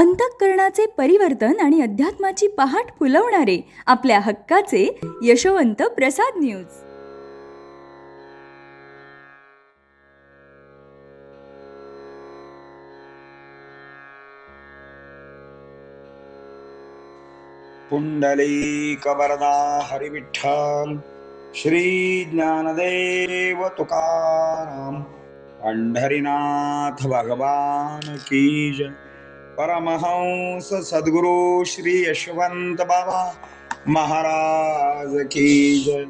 अंतःकरणाचे परिवर्तन आणि अध्यात्माची पहाट फुलवणारे आपल्या हक्काचे यशवंत प्रसाद न्यूज. पुंडलीकवरदा हरिविठ्ठल श्री ज्ञानदेव तुकाराम पंढरीनाथ भगवान की जय. परमहंस सद्गुरु श्री यशवंत बाबा महाराज की जय.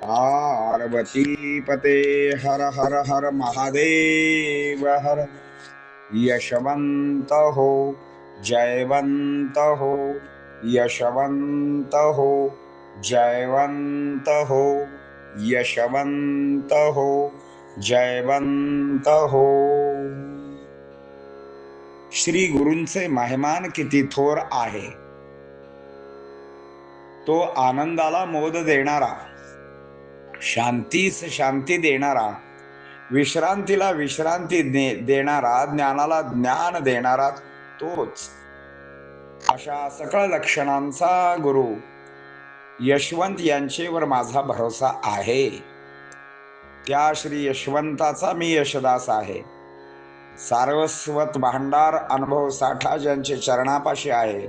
पार्वती पते हर हर हर महादेव हर. यशवंत हो जयवंत हो, यशवंत हो जयवंत हो, यशवंत हो जयवंत हो. श्री गुरूंचे महिमान किती थोर आहे. तो आनंदाला मोद देणारा, शांतीस शांती देणारा, विश्रांतीला विश्रांती देणारा, ज्ञानाला ज्ञान देणारा तोच. अशा सकळ लक्षणांचा गुरु यशवंत यांचेवर माझा भरोसा आहे. त्या श्री यशवंताचा मी यशदास आहे. सारस्वत भांडार अनुभव साठा ज्यांचे चरणापाशी आहे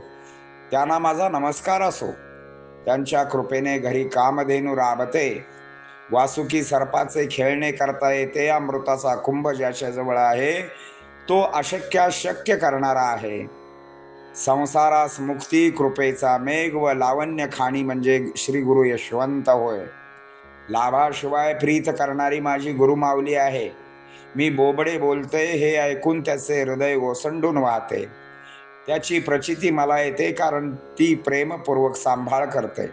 त्यांना माझा नमस्कार असो. त्यांच्या कृपेने घरी कामधेनू राबते, वासुकी सर्पाचे खेळणे करता येते, अमृताचा कुंभ ज्याच्या जवळ आहे तो अशक्य शक्य करणारा आहे. संसारास मुक्ती कृपेचा मेघ व लावण्य खाणी म्हणजे श्री गुरु यशवंत होय. लाभाशिवाय प्रीत करणारी माझी गुरुमाऊली आहे. मी बोबडे बोलते हे ऐकून त्याचे हृदय ओसंडून वाहते. त्याची प्रचिती मला येते कारण ती प्रेमपूर्वक सांभाळ करते.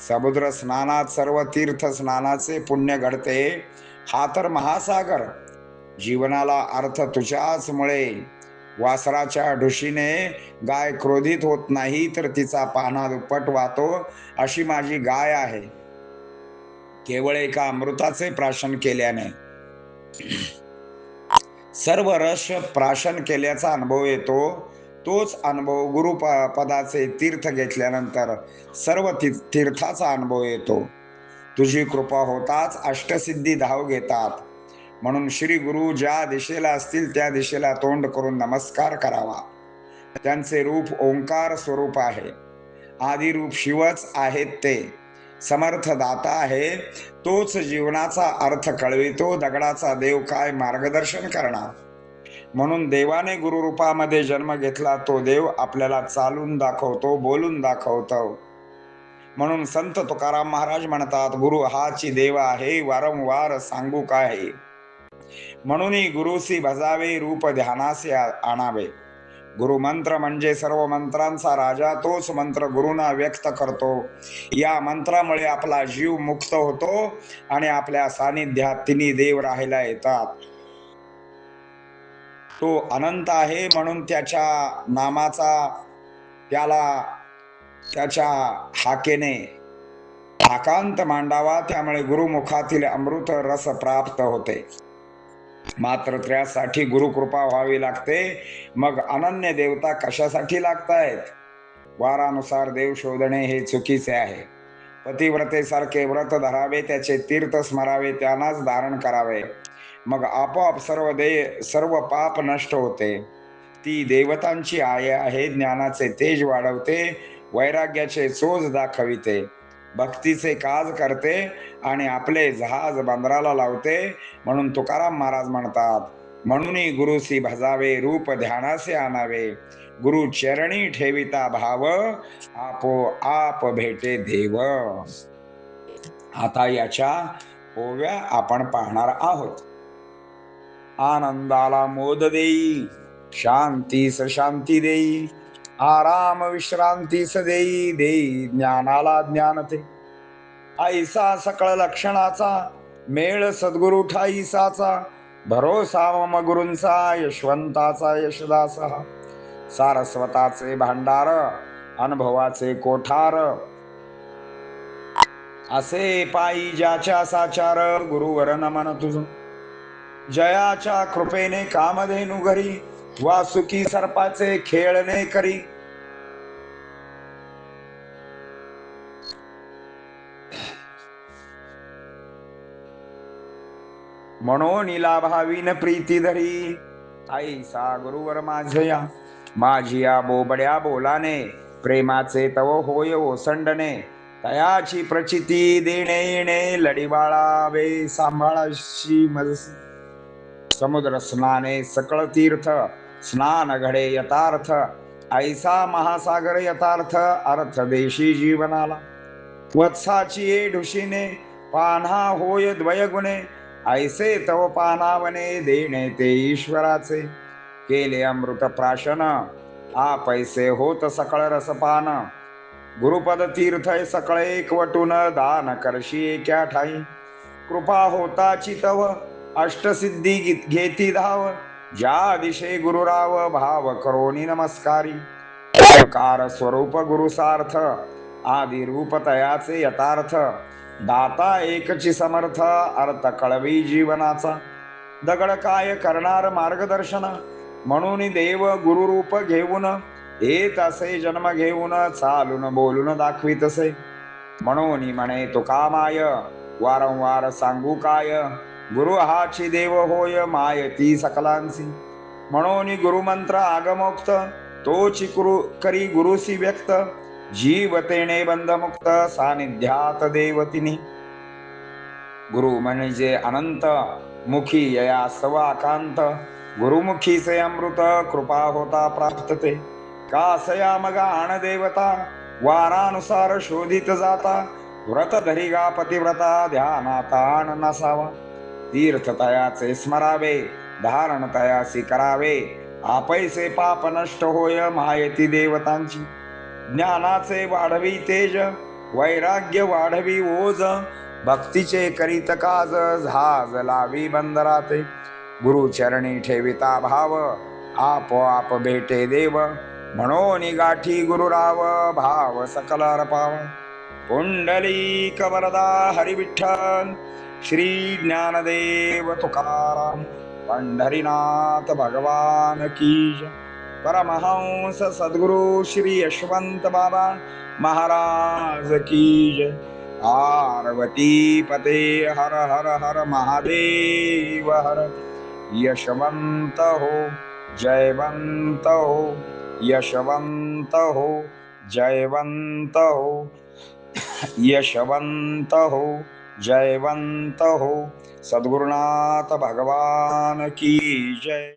समुद्र स्नानात सर्व तीर्थ स्नानाचे पुण्य घडते. हा तर महासागर. जीवनाला अर्थ तुझ्याच मुळे. वासराच्या ढुशीने गाय क्रोधित होत नाही तर तिचा पाना दुप्पट वाहतो अशी माझी गाय आहे. केवळ एका अमृताचे प्राशन केल्याने सर्व रस प्राशन केल्याचा अनुभव येतो. तोच अनुभव गुरुपदाचे तीर्थ घेतल्यानंतर सर्व तीर्थाचा अनुभव येतो. तुझी कृपा होताच अष्टसिद्धी धाव घेतात. म्हणून श्री गुरु ज्या दिशेला असतील त्या दिशेला तोंड करून नमस्कार करावा. त्यांचे रूप ओंकार स्वरूप आहे. आदी रूप शिवच आहेत. ते समर्थ दाता आहे. तोच जीवनाचा अर्थ कळवितो. दगडाचा देव काय मार्गदर्शन करणार. म्हणून देवाने गुरुरूपामध्ये जन्म घेतला. तो देव आपल्याला चालून दाखवतो, बोलून दाखवतो. म्हणून संत तुकाराम महाराज म्हणतात, गुरु हाची देव आहे, वारंवार सांगू काय. म्हणून गुरुसी भजावे, रूप ध्यानासे आणावे. गुरुमंत्र म्हणजे सर्व मंत्रांचा राजा. तोच मंत्र गुरुना व्यक्त करतो. या मंत्रामुळे आपला जीव मुक्त होतो आणि आपल्या सानिध्यात तिन्ही देव राहायला येतात. तो अनंत आहे म्हणून त्याच्या नामाचा त्याला त्याच्या हाकेने आकांत मांडावा. त्यामुळे गुरुमुखातील अमृत रस प्राप्त होते. मात्र त्यासाठी गुरुकृपा व्हावी लागते. मग अनन्य देवता कशासाठी लागतायत. वारानुसार देव शोधणे हे चुकीचे आहे. पतिव्रतेसारखे व्रत धरावे, त्याचे तीर्थ स्मरावे, त्यांनाच धारण करावे. मग आपोआप सर्व पाप नष्ट होते. ती देवतांची आय आहे. ज्ञानाचे तेज वाढवते, वैराग्याचे चोज दाखविते, भक्तीचे काज करते आणि आपले जहाज बंदराला लावते. म्हणून तुकाराम महाराज म्हणतात, म्हणून गुरुसी भजावे, रूप ध्यानासे आणावे. गुरु चरणी ठेविता भाव, आपोआप भेटे देव. आता याच्या ओव्या आपण पाहणार आहोत. आनंदाला मोद देई, शांतीस शांती देई, आराम विश्रांतीस देई, देई ज्ञानाला ज्ञान ते. ऐसा सकळ लक्षणाचा मेळ सद्गुरु ठाईसाचा, भरोसा मम गुरूंचा, यशवंताचा यशदासा. सारस्वताचे भांडार, अनुभवाचे कोठार, असे पायी ज्याच्या साचार, गुरुवर नमन तुझ. जयाच्या कृपेने कामधेनू घरी, वासुकी सर्पाचे खेळणे करी. म्हणून लाभावीन प्रीती धरी. ऐसा गुरुवर माझया माझी या बोबड्या बोलाने. प्रेमाचे तव होय ओसंडणे. तयाची प्रचिती देणे येणे. लढी बाळावे सांभाळाशी मजसी. समुद्र स्नाने सकळ तीर्थ. स्नान घडे यथार्थ. ऐसा महासागर यथार्थ. अर्थ देशी जीवनाला. वत्साची ये ढुशीने. पान्हा होय द्वयगुणे. ऐसे तव पानावने. देणे ते ईश्वराचे. केले अमृत प्राशन. आ पैसे होत सकळ रसपान. गुरुपद तीर्थ सकळ एकवटून. दान करशी एका ठाई. कृपा होताची तव अष्टसिद्धी घेती धाव. ज्या दिशे गुरुराव भाव करोनी नमस्कारी. कार स्वरूप गुरुसार्थ. आदि रूप तयाचे यथार्थ. दाता एकची समर्थ. अर्थ कळवी जीवनाचा. दगड काय करणार मार्गदर्शन. म्हणून देव गुरुरूप घेऊन. येत असे जन्म घेऊन. चालून बोलून दाखवितसे. म्हणून म्हणे तुका माय. वारंवार सांगू काय. गुरु हाची देव होय मायती सकलांसी. म्हणून गुरुमंत्र आगमोक्त. तोची करी गुरुसी व्यक्त. जीव तेणे बंधमुक्त. सानिध्यात देवतिनी. गुरु म्हणजे अनंत. मुखी यया सवाकांत. गुरुमुखीचे अमृत. कृपा होता प्राप्त ते. कासया मग आण देवता. वारानुसार शोधित जाता. व्रत धरी गा पतिव्रता. ध्यानात आण नसावा. तीर्थ तयाचे स्मरावे. धारण तयासी करावे. आपैसे पाप नष्ट होय मायती देवतांची. ज्ञानाचे वाढवी तेज. वैराग्य वाढवी ओज. भक्तीचे करीत काज. झाज लावी बंदराते. गुरुचरणी ठेविता भाव. आपोआप भेटे देव. म्हणून गाठी गुरुराव. भाव सकल अर्पाव. पुंडलिक वरदा हरी विठ्ठल. श्री ज्ञानदेव तुकाराम. पंढरीनाथ भगवान की जय. परमहंस सद्गुरु श्री यशवंत बाबा महाराज की जय. पार्वती पते हर हर हर महादेव हर. यशवंत हो जयवंत हो. यशवंत हो जयवंत हो. यशवंत हो जयवंत हो. सद्गुरुनाथ भगवान की जय.